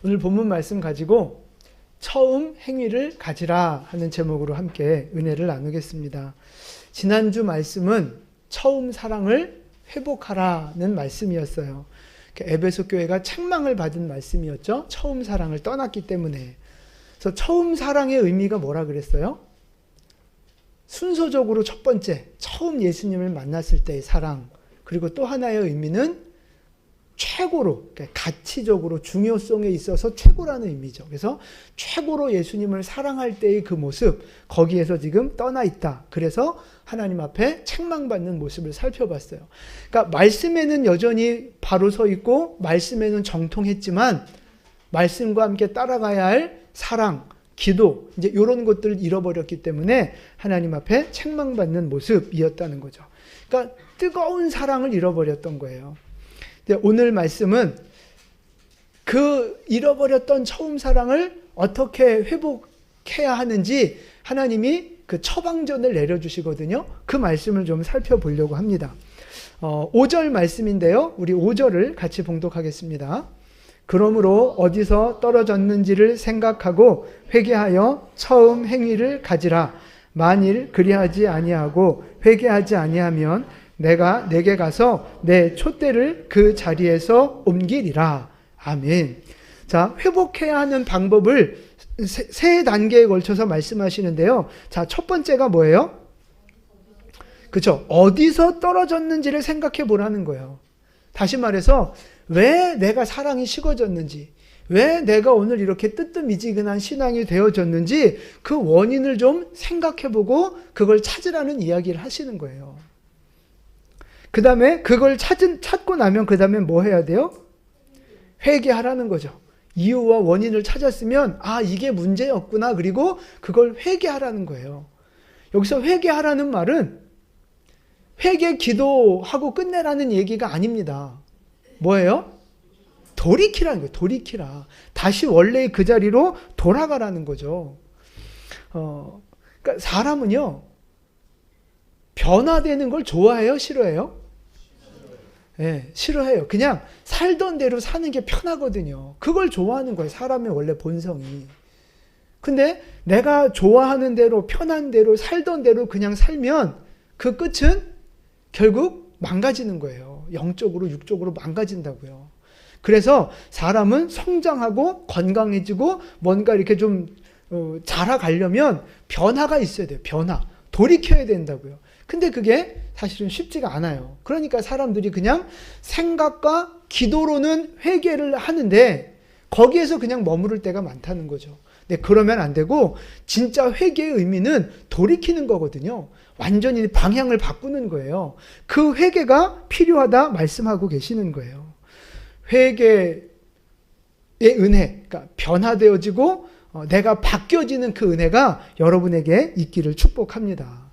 오늘 본문 말씀 가지고 처음 행위를 가지라 하는 제목으로 함께 은혜를 나누겠습니다. 지난주 말씀은 처음 사랑을 회복하라는 말씀이었어요. 에베소 교회가 책망을 받은 말씀이었죠. 처음 사랑을 떠났기 때문에. 그래서 처음 사랑의 의미가 뭐라 그랬어요? 순서적으로 첫 번째, 처음 예수님을 만났을 때의 사랑. 그리고 또 하나의 의미는 최고로, 그러니까 가치적으로 중요성에 있어서 최고라는 의미죠. 그래서 최고로 예수님을 사랑할 때의 그 모습, 거기에서 지금 떠나 있다. 그래서 하나님 앞에 책망받는 모습을 살펴봤어요. 그러니까 말씀에는 여전히 바로 서 있고 말씀에는 정통했지만 말씀과 함께 따라가야 할 사랑, 기도, 이제 이런 것들을 잃어버렸기 때문에 하나님 앞에 책망받는 모습이었다는 거죠. 그러니까 뜨거운 사랑을 잃어버렸던 거예요. 오늘 말씀은 그 잃어버렸던 처음 사랑을 어떻게 회복해야 하는지 하나님이 그 처방전을 내려주시거든요. 그 말씀을 좀 살펴보려고 합니다. 5절 말씀인데요. 우리 5절을 같이 봉독하겠습니다. 그러므로 어디서 떨어졌는지를 생각하고 회개하여 처음 행위를 가지라. 만일 그리하지 아니하고 회개하지 아니하면 내가 내게 가서 내 촛대를 그 자리에서 옮기리라. 아멘. 자, 회복해야 하는 방법을 세 단계에 걸쳐서 말씀하시는데요. 자, 첫 번째가 뭐예요? 그렇죠. 어디서 떨어졌는지를 생각해 보라는 거예요. 다시 말해서 왜 내가 사랑이 식어졌는지, 왜 내가 오늘 이렇게 뜨뜻미지근한 신앙이 되어졌는지 그 원인을 좀 생각해 보고 그걸 찾으라는 이야기를 하시는 거예요. 그 다음에 그걸 찾고 나면 그 다음에 뭐 해야 돼요? 회개하라는 거죠. 이유와 원인을 찾았으면 이게 문제였구나. 그리고 그걸 회개하라는 거예요. 여기서 회개하라는 말은 회개 기도하고 끝내라는 얘기가 아닙니다. 뭐예요? 돌이키라는 거예요. 돌이키라. 다시 원래의 그 자리로 돌아가라는 거죠. 그러니까 사람은요, 변화되는 걸 좋아해요? 싫어해요? 네, 싫어해요. 그냥 살던 대로 사는 게 편하거든요. 그걸 좋아하는 거예요. 사람의 원래 본성이. 근데 내가 좋아하는 대로, 편한 대로, 살던 대로 그냥 살면 그 끝은 결국 망가지는 거예요. 영적으로, 육적으로 망가진다고요. 그래서 사람은 성장하고 건강해지고 뭔가 이렇게 좀 자라가려면 변화가 있어야 돼요. 변화. 돌이켜야 된다고요. 근데 그게 사실은 쉽지가 않아요. 그러니까 사람들이 그냥 생각과 기도로는 회개를 하는데 거기에서 그냥 머무를 때가 많다는 거죠. 근데 그러면 안 되고 진짜 회개의 의미는 돌이키는 거거든요. 완전히 방향을 바꾸는 거예요. 그 회개가 필요하다 말씀하고 계시는 거예요. 회개의 은혜, 그러니까 변화되어지고 내가 바뀌어지는 그 은혜가 여러분에게 있기를 축복합니다.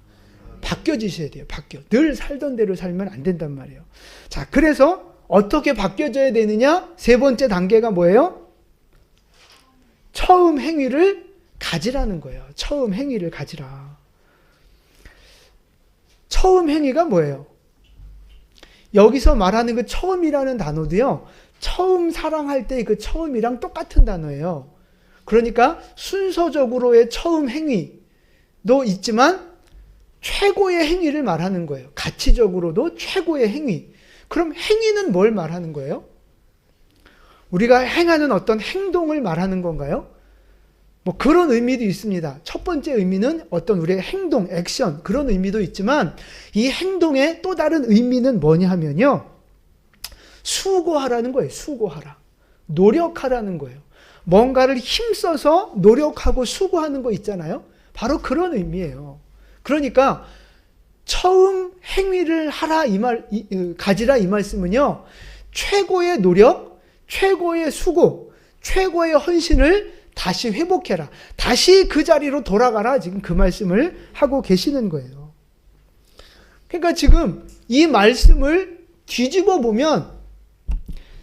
바뀌어지셔야 돼요. 늘 살던 대로 살면 안 된단 말이에요. 자, 그래서 어떻게 바뀌어져야 되느냐? 세 번째 단계가 뭐예요? 처음 행위를 가지라는 거예요. 처음 행위를 가지라. 처음 행위가 뭐예요? 여기서 말하는 그 처음이라는 단어도요, 처음 사랑할 때 그 처음이랑 똑같은 단어예요. 그러니까 순서적으로의 처음 행위도 있지만 최고의 행위를 말하는 거예요. 가치적으로도 최고의 행위. 그럼 행위는 뭘 말하는 거예요? 우리가 행하는 어떤 행동을 말하는 건가요? 뭐 그런 의미도 있습니다. 첫 번째 의미는 어떤 우리의 행동, 액션, 그런 의미도 있지만 이 행동의 또 다른 의미는 뭐냐 하면요, 수고하라는 거예요. 수고하라. 노력하라는 거예요. 뭔가를 힘써서 노력하고 수고하는 거 있잖아요. 바로 그런 의미예요. 그러니까 처음 행위를 하라 가지라 이 말씀은요, 최고의 노력, 최고의 수고, 최고의 헌신을 다시 회복해라. 다시 그 자리로 돌아가라. 지금 그 말씀을 하고 계시는 거예요. 그러니까 지금 이 말씀을 뒤집어 보면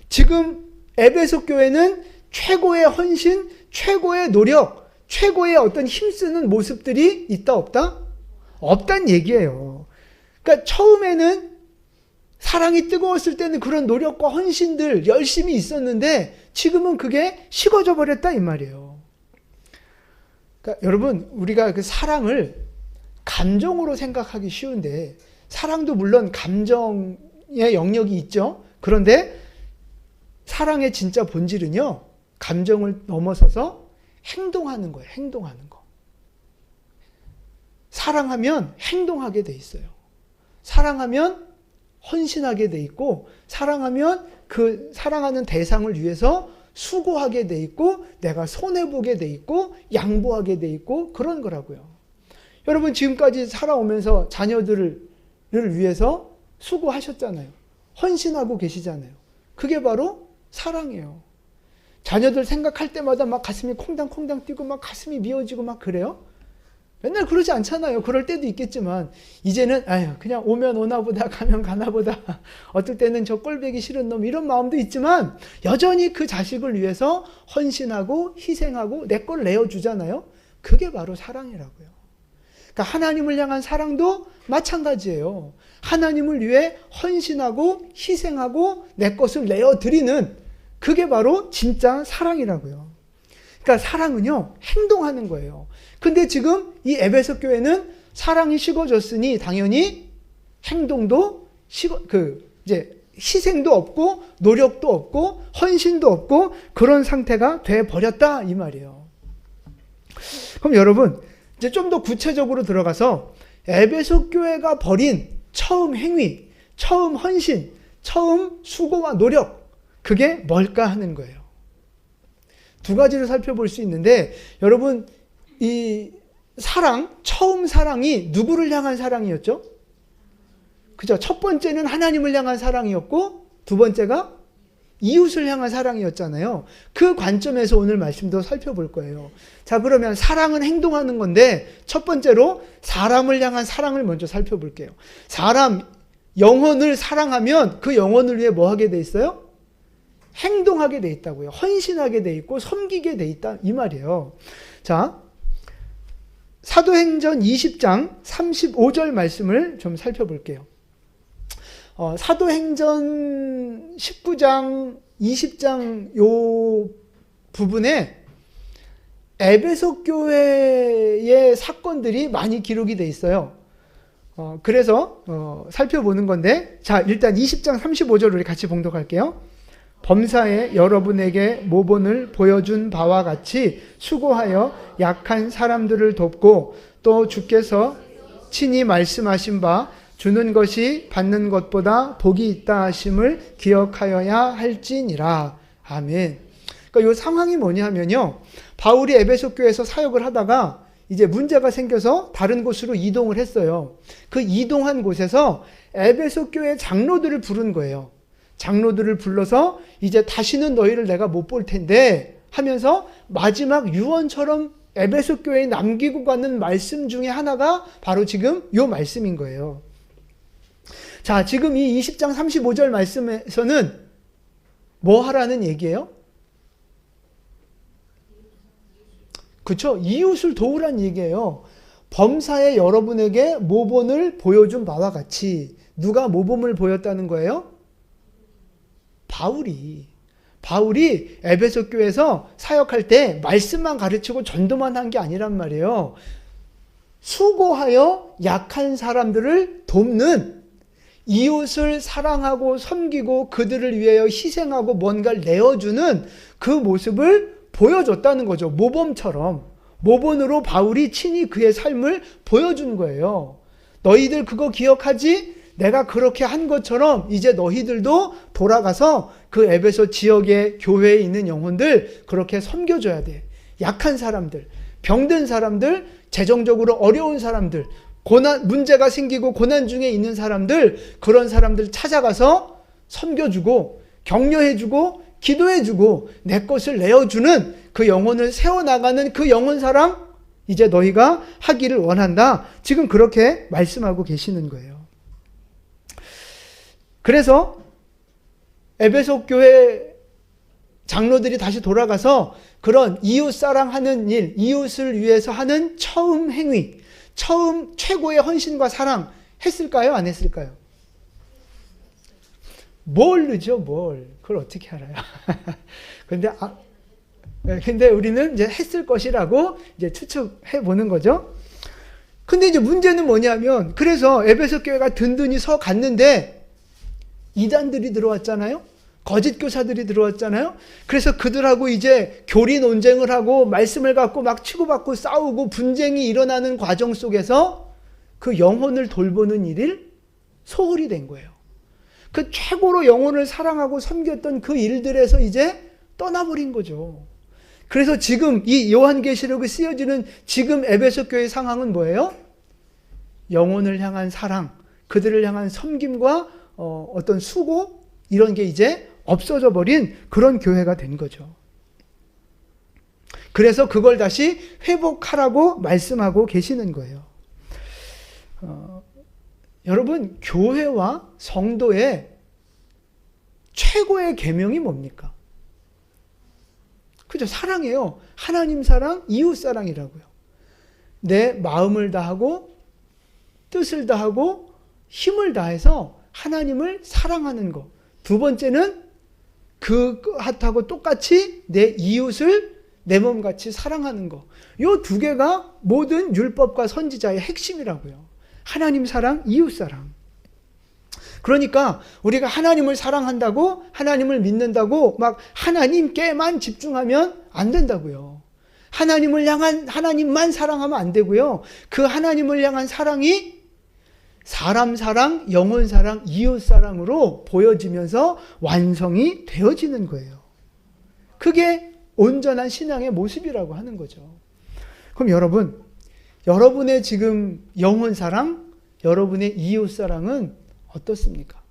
지금 에베소 교회는 최고의 헌신, 최고의 노력, 최고의 어떤 힘쓰는 모습들이 있다 없다? 없단 얘기예요. 그러니까 처음에는 사랑이 뜨거웠을 때는 그런 노력과 헌신들 열심히 있었는데 지금은 그게 식어져 버렸다 이 말이에요. 그러니까 여러분, 우리가 그 사랑을 감정으로 생각하기 쉬운데, 사랑도 물론 감정의 영역이 있죠. 그런데 사랑의 진짜 본질은요, 감정을 넘어서서 행동하는 거예요. 행동하는 거. 사랑하면 행동하게 돼 있어요. 사랑하면 헌신하게 돼 있고, 사랑하면 그 사랑하는 대상을 위해서 수고하게 돼 있고, 내가 손해보게 돼 있고, 양보하게 돼 있고, 그런 거라고요. 여러분, 지금까지 살아오면서 자녀들을 위해서 수고하셨잖아요. 헌신하고 계시잖아요. 그게 바로 사랑이에요. 자녀들 생각할 때마다 막 가슴이 콩당콩당 뛰고 막 가슴이 미어지고 막 그래요? 맨날 그러지 않잖아요. 그럴 때도 있겠지만 이제는 그냥 오면 오나 보다 가면 가나 보다, 어떨 때는 저 꼴보기 싫은 놈, 이런 마음도 있지만 여전히 그 자식을 위해서 헌신하고 희생하고 내 걸 내어주잖아요. 그게 바로 사랑이라고요. 그러니까 하나님을 향한 사랑도 마찬가지예요. 하나님을 위해 헌신하고 희생하고 내 것을 내어드리는, 그게 바로 진짜 사랑이라고요. 그러니까 사랑은요, 행동하는 거예요. 근데 지금 이 에베소 교회는 사랑이 식어졌으니 당연히 행동도 이제 희생도 없고 노력도 없고 헌신도 없고 그런 상태가 돼 버렸다 이 말이에요. 그럼 여러분, 이제 좀 더 구체적으로 들어가서 에베소 교회가 벌인 처음 행위, 처음 헌신, 처음 수고와 노력, 그게 뭘까 하는 거예요. 두 가지를 살펴볼 수 있는데, 여러분, 이 사랑, 처음 사랑이 누구를 향한 사랑이었죠? 그죠? 첫 번째는 하나님을 향한 사랑이었고, 두 번째가 이웃을 향한 사랑이었잖아요. 그 관점에서 오늘 말씀도 살펴볼 거예요. 자, 그러면 사랑은 행동하는 건데, 첫 번째로 사람을 향한 사랑을 먼저 살펴볼게요. 사람, 영혼을 사랑하면 그 영혼을 위해 뭐 하게 돼 있어요? 행동하게 돼 있다고요. 헌신하게 돼 있고 섬기게 돼 있다 이 말이에요. 자, 사도행전 20장 35절 말씀을 좀 살펴볼게요. 사도행전 19장 20장 요 부분에 에베소 교회의 사건들이 많이 기록이 돼 있어요. 그래서 살펴보는 건데, 자, 일단 20장 35절 우리 같이 봉독할게요. 범사에 여러분에게 모본을 보여준 바와 같이 수고하여 약한 사람들을 돕고, 또 주께서 친히 말씀하신 바 주는 것이 받는 것보다 복이 있다 하심을 기억하여야 할지니라. 아멘. 그러니까 이 상황이 뭐냐면요, 바울이 에베소 교회에서 사역을 하다가 이제 문제가 생겨서 다른 곳으로 이동을 했어요. 그 이동한 곳에서 에베소 교회 장로들을 부른 거예요. 장로들을 불러서 이제 다시는 너희를 내가 못 볼 텐데 하면서 마지막 유언처럼 에베소 교회에 남기고 가는 말씀 중에 하나가 바로 지금 이 말씀인 거예요. 자, 지금 이 20장 35절 말씀에서는 뭐 하라는 얘기예요? 그렇죠? 이웃을 도우란 얘기예요. 범사에 여러분에게 모본을 보여준 바와 같이. 누가 모범을 보였다는 거예요? 바울이 에베소 교회에서 사역할 때 말씀만 가르치고 전도만 한 게 아니란 말이에요. 수고하여 약한 사람들을 돕는, 이웃을 사랑하고 섬기고 그들을 위하여 희생하고 뭔가를 내어주는 그 모습을 보여줬다는 거죠. 모범처럼. 모범으로 바울이 친히 그의 삶을 보여준 거예요. 너희들 그거 기억하지? 내가 그렇게 한 것처럼 이제 너희들도 돌아가서 그 에베소 지역의 교회에 있는 영혼들 그렇게 섬겨줘야 돼. 약한 사람들, 병든 사람들, 재정적으로 어려운 사람들, 문제가 생기고 고난 중에 있는 사람들, 그런 사람들 찾아가서 섬겨주고 격려해주고 기도해주고 내 것을 내어주는 그 영혼을 세워나가는 그 영혼 사랑, 이제 너희가 하기를 원한다. 지금 그렇게 말씀하고 계시는 거예요. 그래서 에베소 교회 장로들이 다시 돌아가서 그런 이웃 사랑하는 일, 이웃을 위해서 하는 처음 행위, 처음 최고의 헌신과 사랑 했을까요? 안 했을까요? 뭘 넣죠, 뭘. 그걸 어떻게 알아요? 근데 우리는 이제 했을 것이라고 이제 추측해 보는 거죠. 근데 이제 문제는 뭐냐면, 그래서 에베소 교회가 든든히 서 갔는데 이단들이 들어왔잖아요. 거짓 교사들이 들어왔잖아요. 그래서 그들하고 이제 교리 논쟁을 하고 말씀을 갖고 막 치고받고 싸우고 분쟁이 일어나는 과정 속에서 그 영혼을 돌보는 일이 소홀히 된 거예요. 그 최고로 영혼을 사랑하고 섬겼던 그 일들에서 이제 떠나버린 거죠. 그래서 지금 이 요한계시록에 쓰여지는 지금 에베소 교회의 상황은 뭐예요? 영혼을 향한 사랑, 그들을 향한 섬김과 어떤 수고, 이런 게 이제 없어져 버린 그런 교회가 된 거죠. 그래서 그걸 다시 회복하라고 말씀하고 계시는 거예요. 여러분, 교회와 성도의 최고의 계명이 뭡니까? 그죠? 사랑이에요. 하나님 사랑, 이웃 사랑이라고요. 내 마음을 다하고 뜻을 다하고 힘을 다해서 하나님을 사랑하는 것. 두 번째는 그것하고 똑같이 내 이웃을 내 몸같이 사랑하는 것. 이 두 개가 모든 율법과 선지자의 핵심이라고요. 하나님 사랑, 이웃 사랑. 그러니까 우리가 하나님을 사랑한다고, 하나님을 믿는다고 막 하나님께만 집중하면 안 된다고요. 하나님만 사랑하면 안 되고요. 그 하나님을 향한 사랑이 사람 사랑, 영혼 사랑, 이웃 사랑으로 보여지면서 완성이 되어지는 거예요. 그게 온전한 신앙의 모습이라고 하는 거죠. 그럼 여러분의 지금 영혼 사랑, 여러분의 이웃 사랑은 어떻습니까?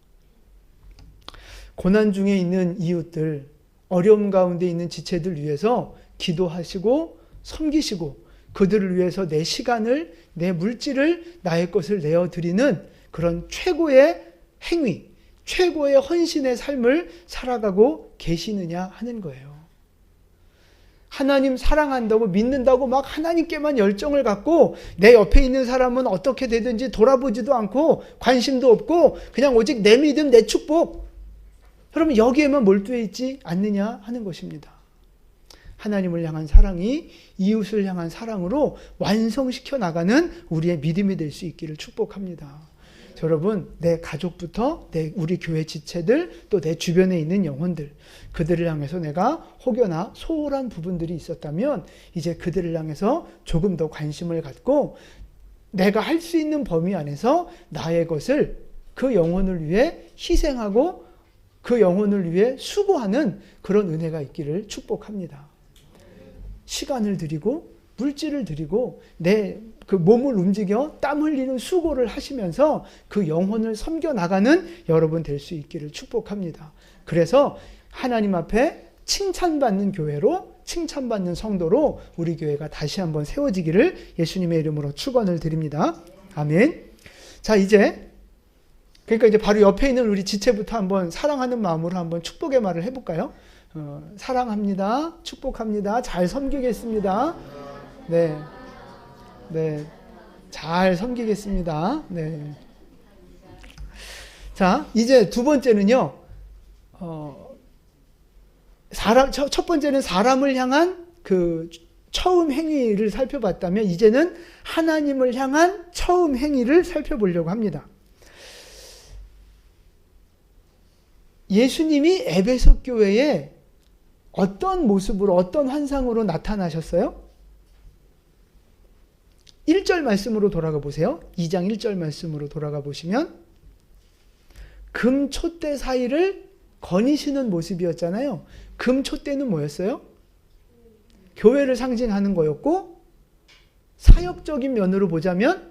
고난 중에 있는 이웃들, 어려움 가운데 있는 지체들 위해서 기도하시고 섬기시고 그들을 위해서 내 시간을, 내 물질을, 나의 것을 내어드리는 그런 최고의 행위, 최고의 헌신의 삶을 살아가고 계시느냐 하는 거예요. 하나님 사랑한다고 믿는다고 막 하나님께만 열정을 갖고 내 옆에 있는 사람은 어떻게 되든지 돌아보지도 않고 관심도 없고 그냥 오직 내 믿음, 내 축복, 여러분 여기에만 몰두해 있지 않느냐 하는 것입니다. 하나님을 향한 사랑이 이웃을 향한 사랑으로 완성시켜 나가는 우리의 믿음이 될 수 있기를 축복합니다. 여러분, 내 가족부터 우리 교회 지체들, 또 내 주변에 있는 영혼들, 그들을 향해서 내가 혹여나 소홀한 부분들이 있었다면 이제 그들을 향해서 조금 더 관심을 갖고 내가 할 수 있는 범위 안에서 나의 것을 그 영혼을 위해 희생하고 그 영혼을 위해 수고하는 그런 은혜가 있기를 축복합니다. 시간을 드리고 물질을 드리고 내 그 몸을 움직여 땀 흘리는 수고를 하시면서 그 영혼을 섬겨 나가는 여러분 될 수 있기를 축복합니다. 그래서 하나님 앞에 칭찬받는 교회로, 칭찬받는 성도로 우리 교회가 다시 한번 세워지기를 예수님의 이름으로 축원을 드립니다. 아멘. 자, 그러니까 이제 바로 옆에 있는 우리 지체부터 한번 사랑하는 마음으로 한번 축복의 말을 해볼까요? 사랑합니다. 축복합니다. 잘 섬기겠습니다. 네. 잘 섬기겠습니다. 네. 자, 이제 두 번째는요, 첫 번째는 사람을 향한 그 처음 행위를 살펴봤다면, 이제는 하나님을 향한 처음 행위를 살펴보려고 합니다. 예수님이 에베소 교회에 어떤 모습으로, 어떤 환상으로 나타나셨어요? 1절 말씀으로 돌아가 보세요. 2장 1절 말씀으로 돌아가 보시면 금, 촛대 사이를 거니시는 모습이었잖아요. 금, 촛대는 뭐였어요? 교회를 상징하는 거였고, 사역적인 면으로 보자면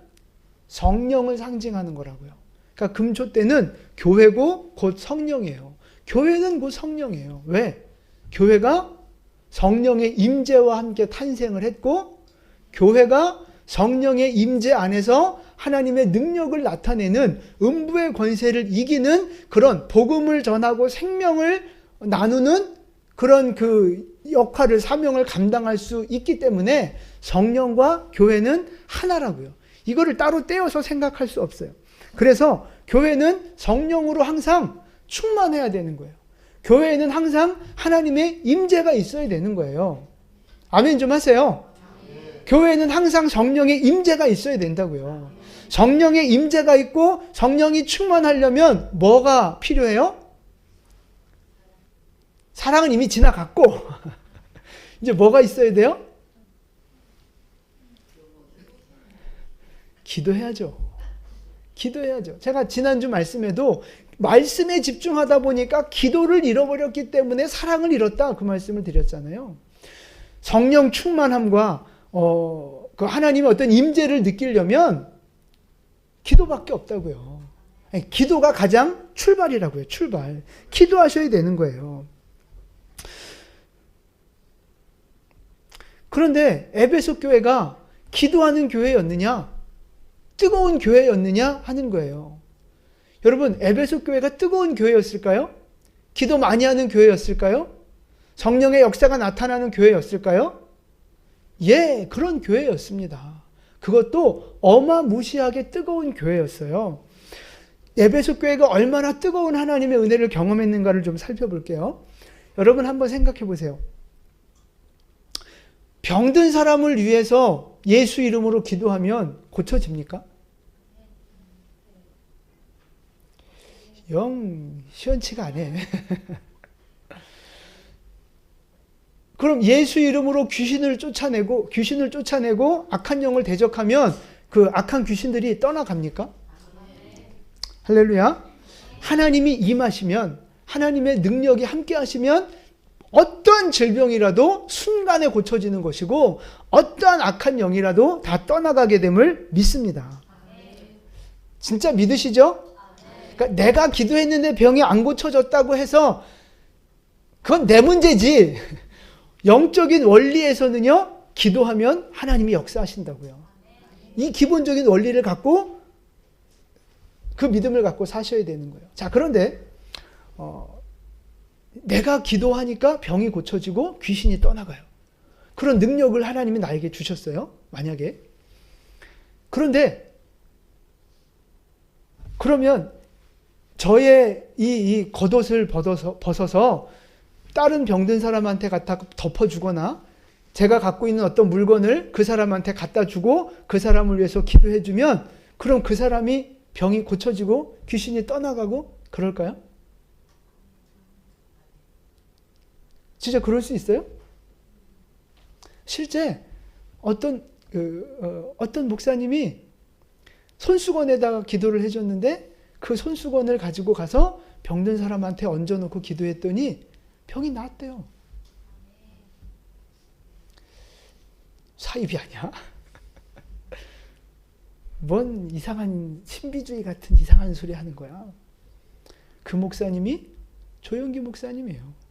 성령을 상징하는 거라고요. 그러니까 금, 촛대는 교회고 곧 성령이에요. 교회는 곧 성령이에요. 왜? 교회가 성령의 임재와 함께 탄생을 했고, 교회가 성령의 임재 안에서 하나님의 능력을 나타내는 음부의 권세를 이기는 그런 복음을 전하고 생명을 나누는 그런 그 역할을, 사명을 감당할 수 있기 때문에 성령과 교회는 하나라고요. 이거를 따로 떼어서 생각할 수 없어요. 그래서 교회는 성령으로 항상 충만해야 되는 거예요. 교회에는 항상 하나님의 임재가 있어야 되는 거예요. 아멘 좀 하세요. 교회에는 항상 성령의 임재가 있어야 된다고요. 성령의 임재가 있고 성령이 충만하려면 뭐가 필요해요? 사랑은 이미 지나갔고 이제 뭐가 있어야 돼요? 기도해야죠. 기도해야죠. 제가 지난주 말씀에도 말씀에 집중하다 보니까 기도를 잃어버렸기 때문에 사랑을 잃었다 그 말씀을 드렸잖아요. 성령 충만함과 그 하나님의 어떤 임재를 느끼려면 기도밖에 없다고요. 기도가 가장 출발이라고요. 출발. 기도하셔야 되는 거예요. 그런데 에베소 교회가 기도하는 교회였느냐? 뜨거운 교회였느냐? 하는 거예요. 여러분, 에베소 교회가 뜨거운 교회였을까요? 기도 많이 하는 교회였을까요? 성령의 역사가 나타나는 교회였을까요? 예, 그런 교회였습니다. 그것도 어마무시하게 뜨거운 교회였어요. 에베소 교회가 얼마나 뜨거운 하나님의 은혜를 경험했는가를 좀 살펴볼게요. 여러분 한번 생각해 보세요. 병든 사람을 위해서 예수 이름으로 기도하면 고쳐집니까? 영 시원치가 않네. 그럼 예수 이름으로 귀신을 쫓아내고 악한 영을 대적하면 그 악한 귀신들이 떠나갑니까? 할렐루야. 하나님이 임하시면, 하나님의 능력이 함께 하시면 어떠한 질병이라도 순간에 고쳐지는 것이고 어떠한 악한 영이라도 다 떠나가게 됨을 믿습니다. 진짜 믿으시죠? 그러니까 내가 기도했는데 병이 안 고쳐졌다고 해서 그건 내 문제지. 영적인 원리에서는요, 기도하면 하나님이 역사하신다고요. 이 기본적인 원리를 갖고 그 믿음을 갖고 사셔야 되는 거예요. 자, 그런데 내가 기도하니까 병이 고쳐지고 귀신이 떠나가요. 그런 능력을 하나님이 나에게 주셨어요. 만약에. 그런데 그러면 저의 이 겉옷을 벗어서 다른 병든 사람한테 갖다 덮어주거나 제가 갖고 있는 어떤 물건을 그 사람한테 갖다 주고 그 사람을 위해서 기도해주면 그럼 그 사람이 병이 고쳐지고 귀신이 떠나가고 그럴까요? 진짜 그럴 수 있어요? 실제 어떤 목사님이 손수건에다가 기도를 해줬는데 그 손수건을 가지고 가서 병든 사람한테 얹어놓고 기도했더니 병이 나았대요. 사입이 아니야? 뭔 이상한 신비주의 같은 이상한 소리 하는 거야. 그 목사님이 조영기 목사님이에요.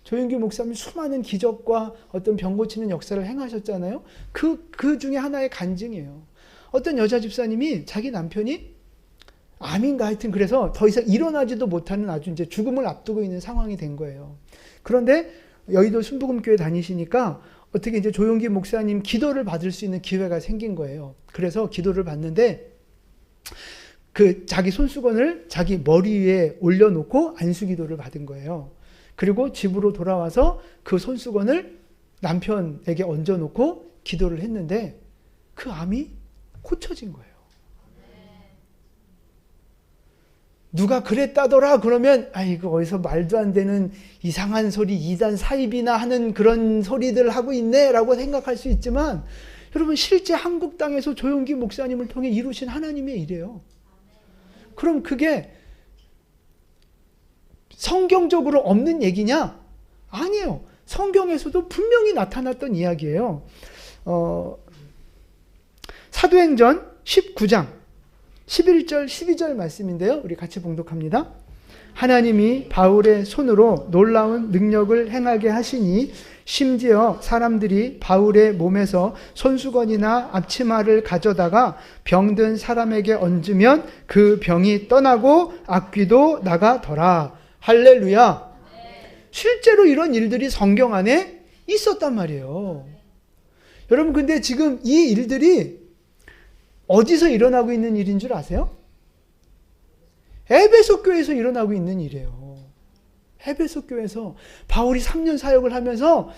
조영기 목사님이 수많은 기적과 어떤 병 고치는 역사를 행하셨잖아요. 그 중에 하나의 간증이에요. 어떤 여자 집사님이 자기 남편이 암인가 하여튼 그래서 더 이상 일어나지도 못하는 아주 이제 죽음을 앞두고 있는 상황이 된 거예요. 그런데 여의도 순복음교회 다니시니까 어떻게 이제 조용기 목사님 기도를 받을 수 있는 기회가 생긴 거예요. 그래서 기도를 받는데 그 자기 손수건을 자기 머리 위에 올려놓고 안수기도를 받은 거예요. 그리고 집으로 돌아와서 그 손수건을 남편에게 얹어놓고 기도를 했는데 그 암이 고쳐진 거예요. 누가 그랬다더라 그러면 이거 어디서 말도 안 되는 이상한 소리 이단 사입이나 하는 그런 소리들 하고 있네 라고 생각할 수 있지만 여러분 실제 한국 땅에서 조용기 목사님을 통해 이루신 하나님의 일이에요. 그럼 그게 성경적으로 없는 얘기냐? 아니에요. 성경에서도 분명히 나타났던 이야기예요. 사도행전 19장 11절 12절 말씀인데요. 우리 같이 봉독합니다. 하나님이 바울의 손으로 놀라운 능력을 행하게 하시니 심지어 사람들이 바울의 몸에서 손수건이나 앞치마를 가져다가 병든 사람에게 얹으면 그 병이 떠나고 악귀도 나가더라. 할렐루야. 실제로 이런 일들이 성경 안에 있었단 말이에요. 여러분 근데 지금 이 일들이 어디서 일어나고 있는 일인 줄 아세요? 에베소 교회에서 일어나고 있는 일이에요. 에베소 교회에서 바울이 3년 사역을 하면서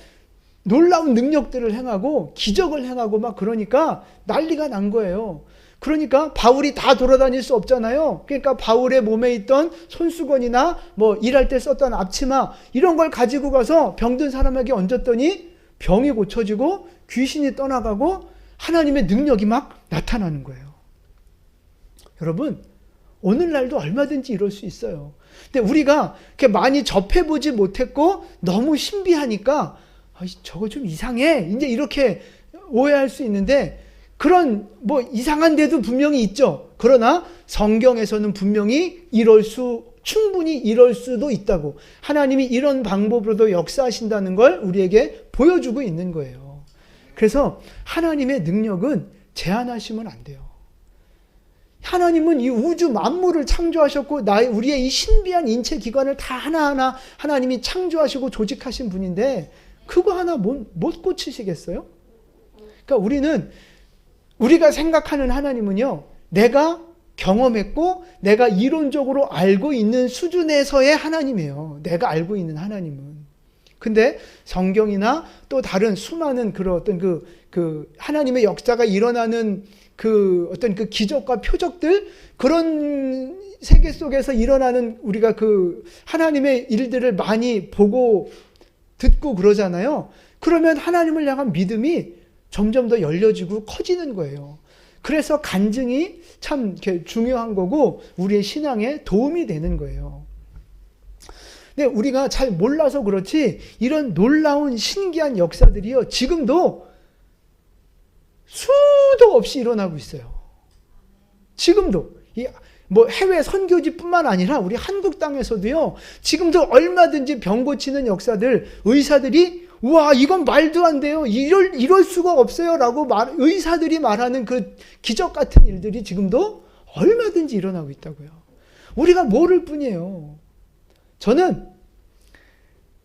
놀라운 능력들을 행하고 기적을 행하고 막 그러니까 난리가 난 거예요. 그러니까 바울이 다 돌아다닐 수 없잖아요. 그러니까 바울의 몸에 있던 손수건이나 뭐 일할 때 썼던 앞치마 이런 걸 가지고 가서 병든 사람에게 얹었더니 병이 고쳐지고 귀신이 떠나가고 하나님의 능력이 막 나타나는 거예요. 여러분, 오늘날도 얼마든지 이럴 수 있어요. 근데 우리가 이렇게 많이 접해보지 못했고 너무 신비하니까 저거 좀 이상해 이제 이렇게 오해할 수 있는데, 그런 뭐 이상한 데도 분명히 있죠. 그러나 성경에서는 분명히 충분히 이럴 수도 있다고, 하나님이 이런 방법으로도 역사하신다는 걸 우리에게 보여주고 있는 거예요. 그래서 하나님의 능력은 제한하시면 안 돼요. 하나님은 이 우주 만물을 창조하셨고 우리의 이 신비한 인체 기관을 다 하나하나 하나님이 창조하시고 조직하신 분인데 그거 하나 못 고치시겠어요? 그러니까 우리가 생각하는 하나님은요, 내가 경험했고 내가 이론적으로 알고 있는 수준에서의 하나님이에요. 내가 알고 있는 하나님은. 근데 성경이나 또 다른 수많은 그런 어떤 그 하나님의 역사가 일어나는 그 어떤 그 기적과 표적들, 그런 세계 속에서 일어나는 우리가 그 하나님의 일들을 많이 보고 듣고 그러잖아요. 그러면 하나님을 향한 믿음이 점점 더 열려지고 커지는 거예요. 그래서 간증이 참 중요한 거고 우리의 신앙에 도움이 되는 거예요. 근데 우리가 잘 몰라서 그렇지 이런 놀라운 신기한 역사들이요, 지금도 수도 없이 일어나고 있어요. 지금도 뭐 해외 선교지뿐만 아니라 우리 한국 땅에서도요, 지금도 얼마든지 병 고치는 역사들, 의사들이 우와 이건 말도 안 돼요, 이럴 수가 없어요 라고 의사들이 말하는 그 기적 같은 일들이 지금도 얼마든지 일어나고 있다고요. 우리가 모를 뿐이에요. 저는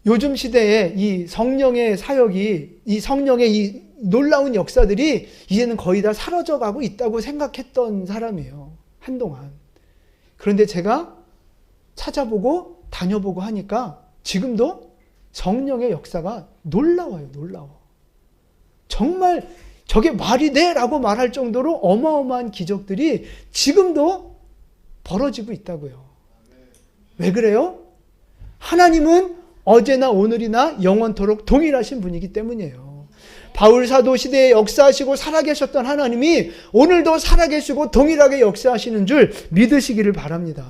요즘 시대에 이 성령의 사역이, 이 성령의 이 놀라운 역사들이 이제는 거의 다 사라져가고 있다고 생각했던 사람이에요, 한동안. 그런데 제가 찾아보고 다녀보고 하니까 지금도 성령의 역사가 놀라워요. 놀라워. 정말 저게 말이 돼? 라고 말할 정도로 어마어마한 기적들이 지금도 벌어지고 있다고요. 왜 그래요? 하나님은 어제나 오늘이나 영원토록 동일하신 분이기 때문이에요. 바울 사도 시대에 역사하시고 살아계셨던 하나님이 오늘도 살아계시고 동일하게 역사하시는 줄 믿으시기를 바랍니다.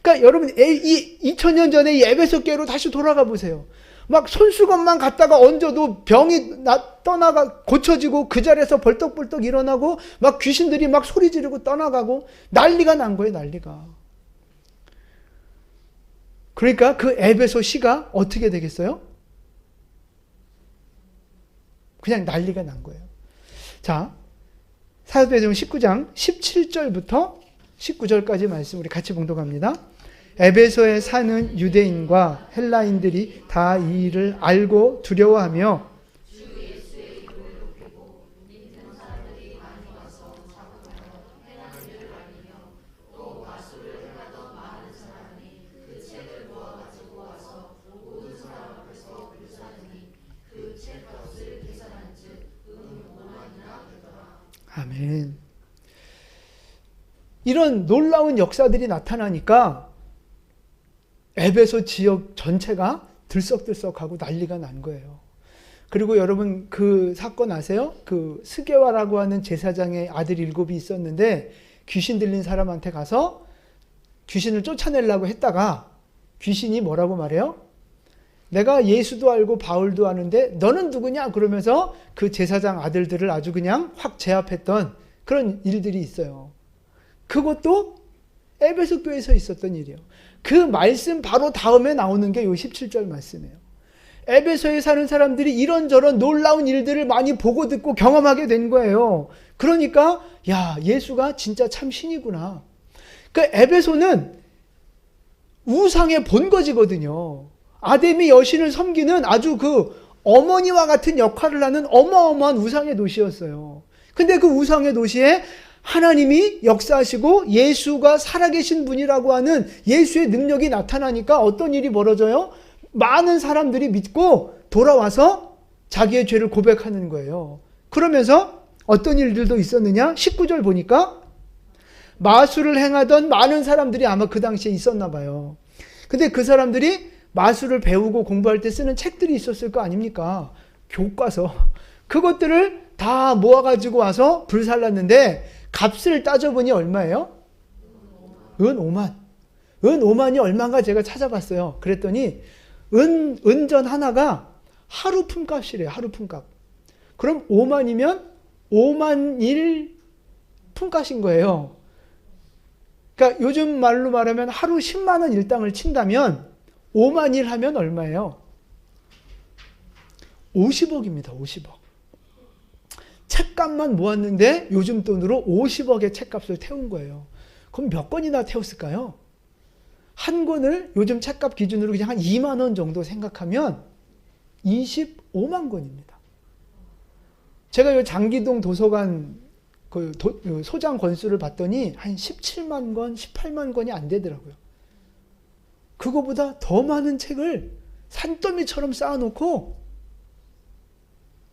그러니까 여러분, 2000년 전에 이 에베소 교회로 다시 돌아가 보세요. 막 손수건만 갖다가 얹어도 병이 떠나가 고쳐지고 그 자리에서 벌떡벌떡 일어나고 막 귀신들이 막 소리 지르고 떠나가고 난리가 난 거예요, 난리가. 그러니까 그 에베소 시가 어떻게 되겠어요? 그냥 난리가 난 거예요. 자, 사도행전 19장 17절부터 19절까지 말씀 우리 같이 봉독합니다. 에베소에 사는 유대인과 헬라인들이 다 이 일을 알고 두려워하며 아멘. 이런 놀라운 역사들이 나타나니까 에베소 지역 전체가 들썩들썩하고 난리가 난 거예요. 그리고 여러분 그 사건 아세요? 그 스게와라고 하는 제사장의 아들 7이 있었는데 귀신 들린 사람한테 가서 귀신을 쫓아내려고 했다가 귀신이 뭐라고 말해요? 내가 예수도 알고 바울도 아는데 너는 누구냐? 그러면서 그 제사장 아들들을 아주 그냥 확 제압했던 그런 일들이 있어요. 그것도 에베소 교회에서 있었던 일이에요. 그 말씀 바로 다음에 나오는 게 요 17절 말씀이에요. 에베소에 사는 사람들이 이런저런 놀라운 일들을 많이 보고 듣고 경험하게 된 거예요. 그러니까 야, 예수가 진짜 참 신이구나. 그 에베소는 우상의 본거지거든요. 아담이 여신을 섬기는 아주 그 어머니와 같은 역할을 하는 어마어마한 우상의 도시였어요. 근데 그 우상의 도시에 하나님이 역사하시고 예수가 살아계신 분이라고 하는 예수의 능력이 나타나니까 어떤 일이 벌어져요? 많은 사람들이 믿고 돌아와서 자기의 죄를 고백하는 거예요. 그러면서 어떤 일들도 있었느냐? 19절 보니까 마술을 행하던 많은 사람들이 아마 그 당시에 있었나 봐요. 근데 그 사람들이 마술을 배우고 공부할 때 쓰는 책들이 있었을 거 아닙니까? 교과서. 그것들을 다 모아가지고 와서 불살랐는데 값을 따져보니 얼마예요? 은 5만. 은 5만이 얼마인가 제가 찾아봤어요. 그랬더니 은전 하나가 하루 품값이래요. 하루 품값. 그럼 5만이면 5만 일 품값인 거예요. 그러니까 요즘 말로 말하면 하루 10만 원 일당을 친다면 5만 일 하면 얼마예요? 50억입니다. 50억. 책값만 모았는데 요즘 돈으로 50억의 책값을 태운 거예요. 그럼 몇 권이나 태웠을까요? 한 권을 요즘 책값 기준으로 그냥 한 2만 원 정도 생각하면 25만 권입니다. 제가 이 장기동 도서관 그 소장 권수를 봤더니 한 17만 권, 18만 권이 안 되더라고요. 그거보다 더 많은 책을 산더미처럼 쌓아놓고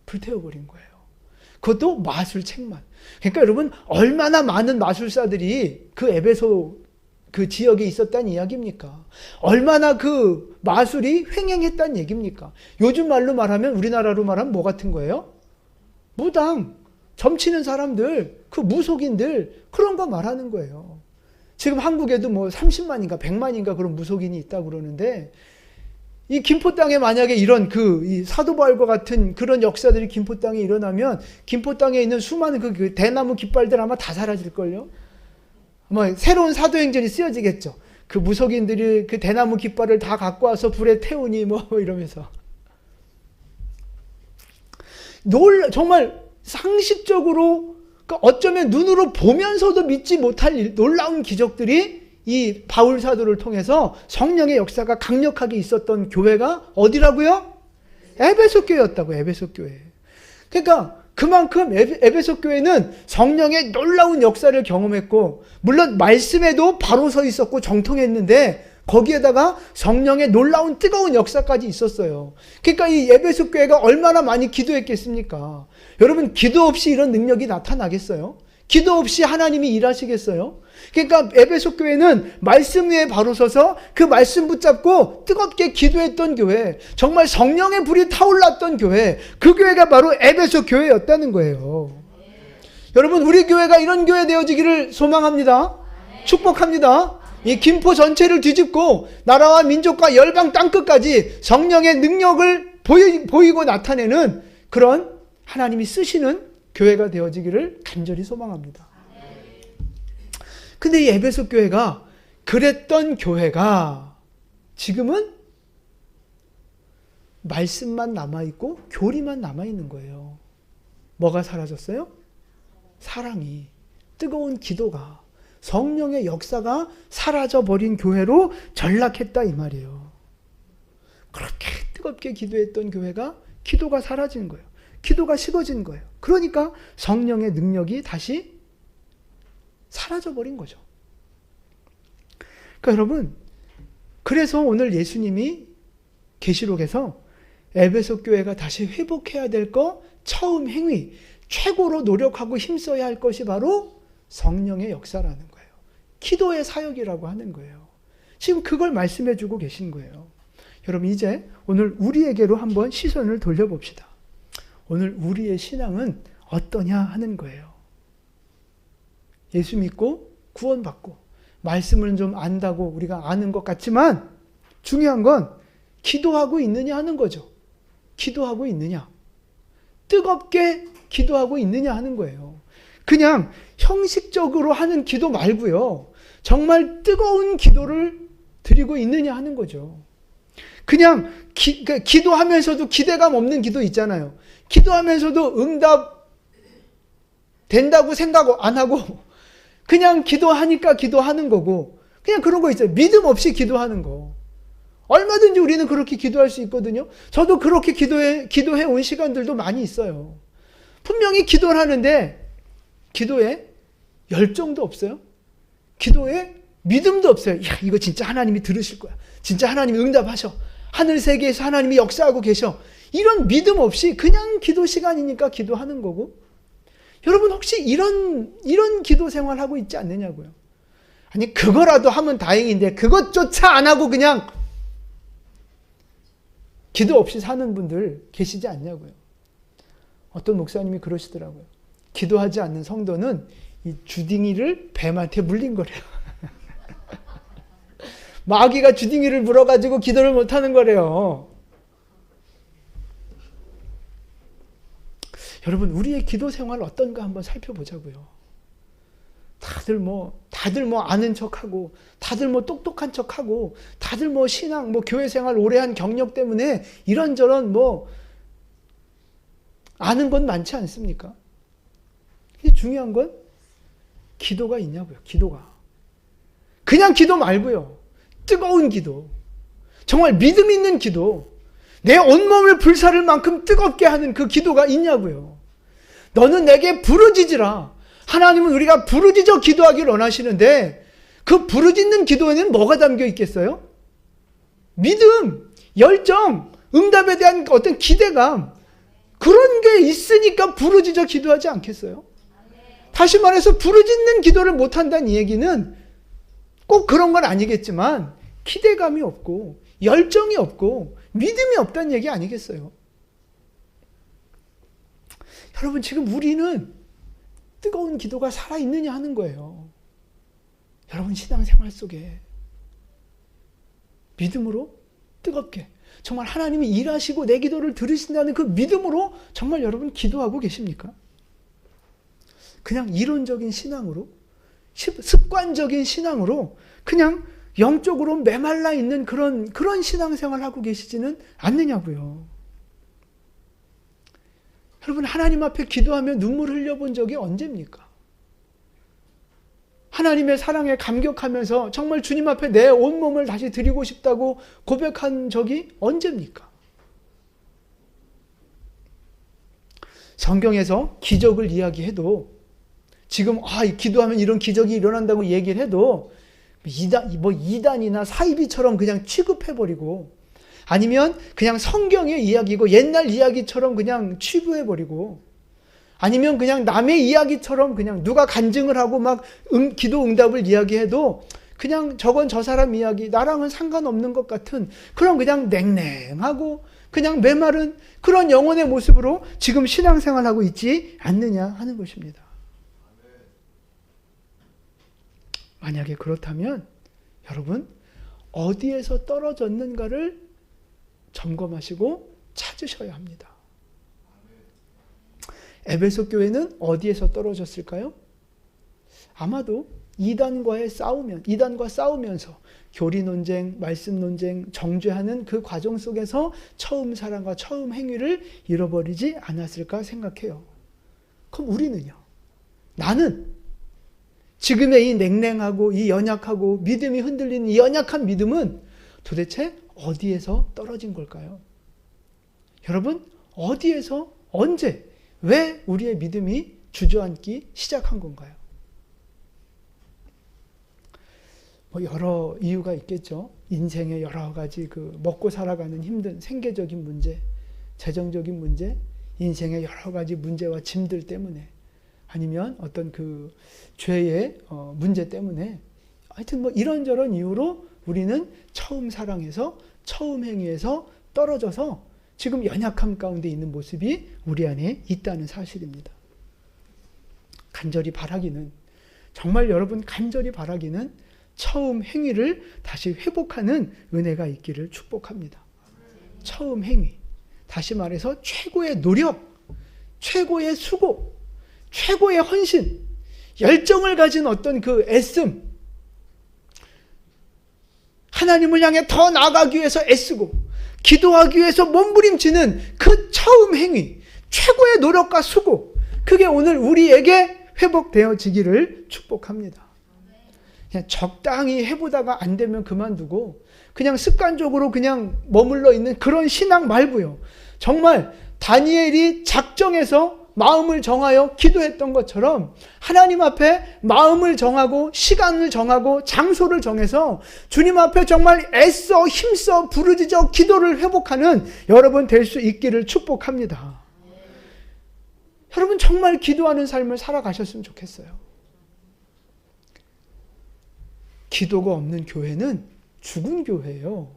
불태워버린 거예요. 그것도 마술책만. 그러니까 여러분 얼마나 많은 마술사들이 그 에베소 그 지역에 있었다는 이야기입니까? 얼마나 그 마술이 횡행했다는 얘기입니까? 요즘 말로 말하면 우리나라로 말하면 뭐 같은 거예요? 무당, 점치는 사람들, 그 무속인들 그런 거 말하는 거예요. 지금 한국에도 뭐 30만인가 100만인가 그런 무속인이 있다고 그러는데 이 김포 땅에 만약에 이런 이 사도바울과 같은 그런 역사들이 김포 땅에 일어나면 김포 땅에 있는 수많은 그 대나무 깃발들 아마 다 사라질걸요? 아마 새로운 사도행전이 쓰여지겠죠. 그 무속인들이 그 대나무 깃발을 다 갖고 와서 불에 태우니 뭐 이러면서. 정말 상식적으로 어쩌면 눈으로 보면서도 믿지 못할 놀라운 기적들이 이 바울 사도를 통해서 성령의 역사가 강력하게 있었던 교회가 어디라고요? 에베소 교회였다고. 에베소 교회. 그러니까 그만큼 에베소 교회는 성령의 놀라운 역사를 경험했고 물론 말씀에도 바로 서 있었고 정통했는데 거기에다가 성령의 놀라운 뜨거운 역사까지 있었어요. 그러니까 이 에베소 교회가 얼마나 많이 기도했겠습니까? 여러분 기도 없이 이런 능력이 나타나겠어요? 기도 없이 하나님이 일하시겠어요? 그러니까 에베소 교회는 말씀 위에 바로 서서 그 말씀 붙잡고 뜨겁게 기도했던 교회, 정말 성령의 불이 타올랐던 교회, 그 교회가 바로 에베소 교회였다는 거예요. 여러분 우리 교회가 이런 교회 되어지기를 소망합니다. 축복합니다. 이 김포 전체를 뒤집고 나라와 민족과 열방 땅끝까지 성령의 능력을 보이고 나타내는 그런 하나님이 쓰시는 교회가 되어지기를 간절히 소망합니다. 근데 이 에베소 교회가 그랬던 교회가 지금은 말씀만 남아있고 교리만 남아있는 거예요. 뭐가 사라졌어요? 사랑이, 뜨거운 기도가, 성령의 역사가 사라져버린 교회로 전락했다 이 말이에요. 그렇게 뜨겁게 기도했던 교회가 기도가 사라진 거예요. 기도가 식어진 거예요. 그러니까 성령의 능력이 다시 사라져버린 거죠. 그러니까 여러분, 그래서 오늘 예수님이 계시록에서 에베소 교회가 다시 회복해야 될 거 처음 행위, 최고로 노력하고 힘써야 할 것이 바로 성령의 역사라는 거예요. 기도의 사역이라고 하는 거예요. 지금 그걸 말씀해 주고 계신 거예요. 여러분 이제 오늘 우리에게로 한번 시선을 돌려봅시다. 오늘 우리의 신앙은 어떠냐 하는 거예요. 예수 믿고 구원받고 말씀을 좀 안다고 우리가 아는 것 같지만 중요한 건 기도하고 있느냐 하는 거죠. 기도하고 있느냐. 뜨겁게 기도하고 있느냐 하는 거예요. 그냥 형식적으로 하는 기도 말고요. 정말 뜨거운 기도를 드리고 있느냐 하는 거죠. 그냥 기도하면서도 기대감 없는 기도 있잖아요. 기도하면서도 응답 된다고 생각 안 하고 그냥 기도하니까 기도하는 거고 그냥 그런 거 있어요. 믿음 없이 기도하는 거. 얼마든지 우리는 그렇게 기도할 수 있거든요. 저도 그렇게 기도해 온 시간들도 많이 있어요. 분명히 기도를 하는데 기도에 열정도 없어요. 기도에 믿음도 없어요. 야, 이거 진짜 하나님이 들으실 거야. 진짜 하나님이 응답하셔. 하늘 세계에서 하나님이 역사하고 계셔. 이런 믿음 없이 그냥 기도 시간이니까 기도하는 거고. 여러분 혹시 이런 기도 생활하고 있지 않느냐고요. 아니 그거라도 하면 다행인데 그것조차 안 하고 그냥 기도 없이 사는 분들 계시지 않냐고요. 어떤 목사님이 그러시더라고요. 기도하지 않는 성도는 이 주둥이를 뱀한테 물린 거래요. 마귀가 주둥이를 물어가지고 기도를 못하는 거래요. 여러분 우리의 기도 생활 어떤가 한번 살펴보자고요. 다들 뭐 아는 척하고, 다들 뭐 똑똑한 척하고, 다들 뭐 신앙, 뭐 교회 생활 오래 한 경력 때문에 이런저런 뭐 아는 건 많지 않습니까? 근데 중요한 건 기도가 있냐고요. 기도가. 그냥 기도 말고요. 뜨거운 기도. 정말 믿음 있는 기도. 내 온몸을 불사를 만큼 뜨겁게 하는 그 기도가 있냐고요. 너는 내게 부르짖으라. 하나님은 우리가 부르짖어 기도하기를 원하시는데 그 부르짖는 기도에는 뭐가 담겨 있겠어요? 믿음, 열정, 응답에 대한 어떤 기대감, 그런 게 있으니까 부르짖어 기도하지 않겠어요? 다시 말해서 부르짖는 기도를 못한다는 이 얘기는 꼭 그런 건 아니겠지만 기대감이 없고 열정이 없고 믿음이 없다는 얘기 아니겠어요? 여러분 지금 우리는 뜨거운 기도가 살아있느냐 하는 거예요. 여러분 신앙생활 속에 믿음으로 뜨겁게 정말 하나님이 일하시고 내 기도를 들으신다는 그 믿음으로 정말 여러분 기도하고 계십니까? 그냥 이론적인 신앙으로, 습관적인 신앙으로 그냥 영적으로 메말라 있는 그런 신앙생활을 하고 계시지는 않느냐고요. 여러분 하나님 앞에 기도하며 눈물 흘려본 적이 언제입니까? 하나님의 사랑에 감격하면서 정말 주님 앞에 내 온몸을 다시 드리고 싶다고 고백한 적이 언제입니까? 성경에서 기적을 이야기해도 지금 기도하면 이런 기적이 일어난다고 얘기를 해도 이단이나 사이비처럼 그냥 취급해버리고 아니면 그냥 성경의 이야기고 옛날 이야기처럼 그냥 취급해버리고 아니면 그냥 남의 이야기처럼 그냥 누가 간증을 하고 막 기도 응답을 이야기해도 그냥 저건 저 사람 이야기 나랑은 상관없는 것 같은 그런 그냥 냉랭하고 그냥 메마른 그런 영혼의 모습으로 지금 신앙생활하고 있지 않느냐 하는 것입니다. 만약에 그렇다면 여러분 어디에서 떨어졌는가를 점검하시고 찾으셔야 합니다. 에베소 교회는 어디에서 떨어졌을까요? 아마도 이단과 싸우면서 교리 논쟁, 말씀 논쟁, 정죄하는 그 과정 속에서 처음 사랑과 처음 행위를 잃어버리지 않았을까 생각해요. 그럼 우리는요? 나는 지금의 이 냉랭하고 이 연약하고 믿음이 흔들리는 이 연약한 믿음은 도대체 어디에서 떨어진 걸까요? 여러분, 어디에서, 언제, 왜 우리의 믿음이 주저앉기 시작한 건가요? 여러 이유가 있겠죠. 인생의 여러 가지 먹고 살아가는 힘든 생계적인 문제, 재정적인 문제, 인생의 여러 가지 문제와 짐들 때문에 아니면 어떤 죄의 문제 때문에 하여튼 이런저런 이유로 우리는 처음 사랑에서 처음 행위에서 떨어져서 지금 연약함 가운데 있는 모습이 우리 안에 있다는 사실입니다. 간절히 바라기는 정말 여러분 간절히 바라기는 처음 행위를 다시 회복하는 은혜가 있기를 축복합니다. 처음 행위. 다시 말해서 최고의 노력, 최고의 수고, 최고의 헌신, 열정을 가진 어떤 애씀, 하나님을 향해 더 나아가기 위해서 애쓰고 기도하기 위해서 몸부림치는 그 처음 행위, 최고의 노력과 수고, 그게 오늘 우리에게 회복되어지기를 축복합니다. 그냥 적당히 해보다가 안 되면 그만두고 그냥 습관적으로 그냥 머물러 있는 그런 신앙 말고요. 정말 다니엘이 작정해서 마음을 정하여 기도했던 것처럼 하나님 앞에 마음을 정하고 시간을 정하고 장소를 정해서 주님 앞에 정말 애써 힘써 부르짖어 기도를 회복하는 여러분 될 수 있기를 축복합니다. 여러분 정말 기도하는 삶을 살아가셨으면 좋겠어요. 기도가 없는 교회는 죽은 교회예요.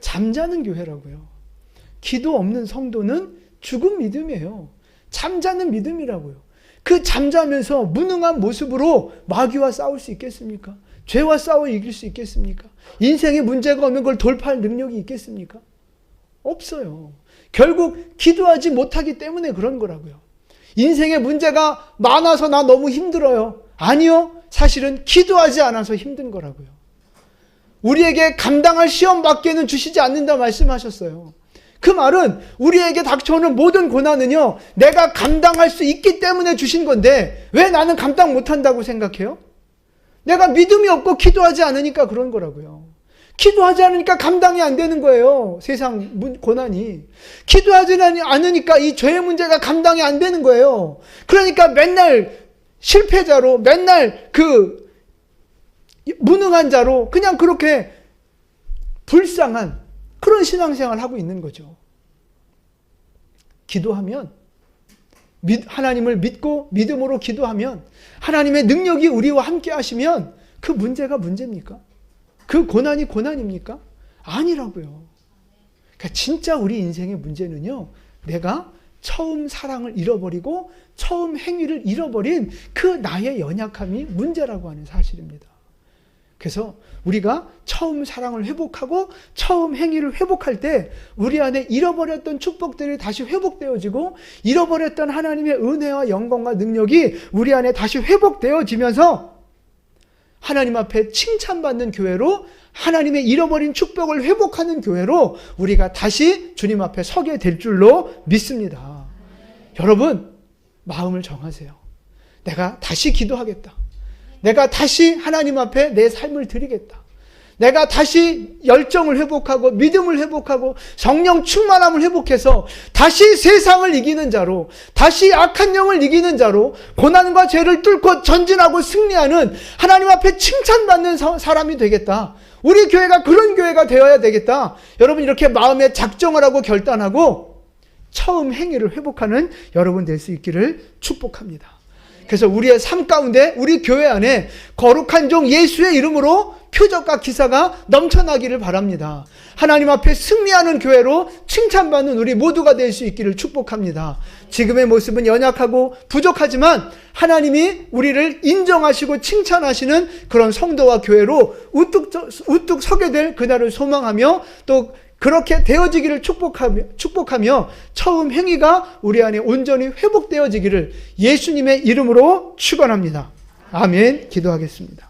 잠자는 교회라고요. 기도 없는 성도는 죽은 믿음이에요. 잠자는 믿음이라고요. 그 잠자면서 무능한 모습으로 마귀와 싸울 수 있겠습니까? 죄와 싸워 이길 수 있겠습니까? 인생에 문제가 오면 그걸 돌파할 능력이 있겠습니까? 없어요. 결국 기도하지 못하기 때문에 그런 거라고요. 인생에 문제가 많아서 나 너무 힘들어요. 아니요. 사실은 기도하지 않아서 힘든 거라고요. 우리에게 감당할 시험밖에는 주시지 않는다 말씀하셨어요. 그 말은 우리에게 닥쳐오는 모든 고난은요, 내가 감당할 수 있기 때문에 주신 건데 왜 나는 감당 못한다고 생각해요? 내가 믿음이 없고 기도하지 않으니까 그런 거라고요. 기도하지 않으니까 감당이 안 되는 거예요. 세상 고난이. 기도하지 않으니까 이 죄의 문제가 감당이 안 되는 거예요. 그러니까 맨날 실패자로, 맨날 그 무능한 자로 그냥 그렇게 불쌍한 그런 신앙생활을 하고 있는 거죠. 기도하면, 하나님을 믿고 믿음으로 기도하면, 하나님의 능력이 우리와 함께 하시면 그 문제가 문제입니까? 그 고난이 고난입니까? 아니라고요. 그러니까 진짜 우리 인생의 문제는요, 내가 처음 사랑을 잃어버리고 처음 행위를 잃어버린 그 나의 연약함이 문제라고 하는 사실입니다. 그래서 우리가 처음 사랑을 회복하고 처음 행위를 회복할 때 우리 안에 잃어버렸던 축복들이 다시 회복되어지고 잃어버렸던 하나님의 은혜와 영광과 능력이 우리 안에 다시 회복되어지면서 하나님 앞에 칭찬받는 교회로, 하나님의 잃어버린 축복을 회복하는 교회로 우리가 다시 주님 앞에 서게 될 줄로 믿습니다. 여러분, 마음을 정하세요. 내가 다시 기도하겠다. 내가 다시 하나님 앞에 내 삶을 드리겠다. 내가 다시 열정을 회복하고 믿음을 회복하고 성령 충만함을 회복해서 다시 세상을 이기는 자로, 다시 악한 영을 이기는 자로 고난과 죄를 뚫고 전진하고 승리하는 하나님 앞에 칭찬받는 사람이 되겠다. 우리 교회가 그런 교회가 되어야 되겠다. 여러분 이렇게 마음에 작정을 하고 결단하고 처음 행위를 회복하는 여러분 될 수 있기를 축복합니다. 그래서 우리의 삶 가운데 우리 교회 안에 거룩한 종 예수의 이름으로 표적과 기사가 넘쳐나기를 바랍니다. 하나님 앞에 승리하는 교회로 칭찬받는 우리 모두가 될 수 있기를 축복합니다. 지금의 모습은 연약하고 부족하지만 하나님이 우리를 인정하시고 칭찬하시는 그런 성도와 교회로 우뚝 서게 될 그날을 소망하며 또 그렇게 되어지기를 축복하며 처음 행위가 우리 안에 온전히 회복되어지기를 예수님의 이름으로 축원합니다. 아멘. 기도하겠습니다.